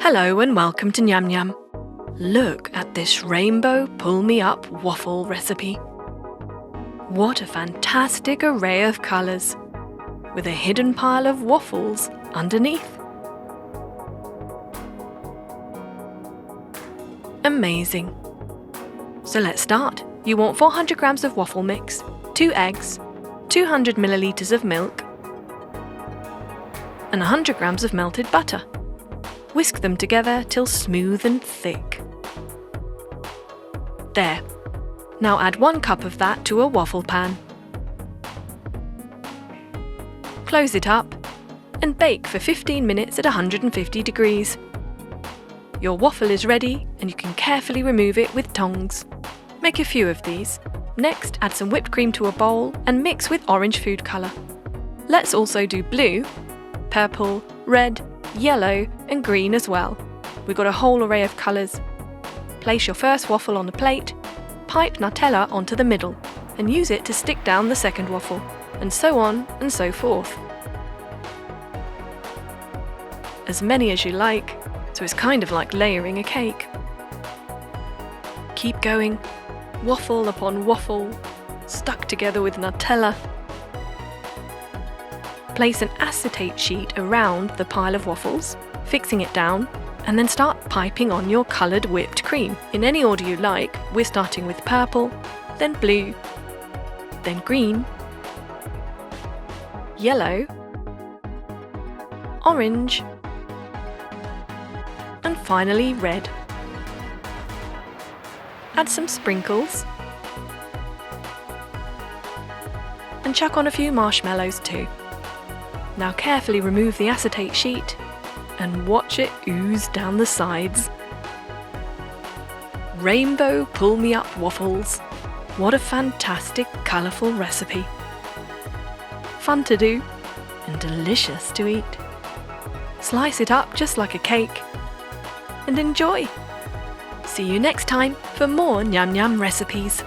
Hello and welcome to Nyam Nyam. Look at this rainbow pull-me-up waffle recipe. What a fantastic array of colours, with a hidden pile of waffles underneath. Amazing. So let's start. You want 400 grams of waffle mix, 2 eggs, 200 millilitres of milk, and 100 grams of melted butter. Whisk them together till smooth and thick. There. Now add 1 cup of that to a waffle pan. Close it up and bake for 15 minutes at 150 degrees. Your waffle is ready and you can carefully remove it with tongs. Make a few of these. Next, add some whipped cream to a bowl and mix with orange food colour. Let's also do blue, purple, red, yellow and green as well. We've got a whole array of colours. Place your first waffle on the plate, pipe Nutella onto the middle and use it to stick down the second waffle, and so on and so forth. As many as you like, so it's kind of like layering a cake. Keep going, waffle upon waffle, stuck together with Nutella. Place an acetate sheet around the pile of waffles, fixing it down, and then start piping on your coloured whipped cream. In any order you like, we're starting with purple, then blue, then green, yellow, orange, and finally red. Add some sprinkles, and chuck on a few marshmallows too. Now carefully remove the acetate sheet and watch it ooze down the sides. Rainbow pull-me-up waffles. What a fantastic, colourful recipe. Fun to do and delicious to eat. Slice it up just like a cake and enjoy. See you next time for more Nyam Nyam recipes.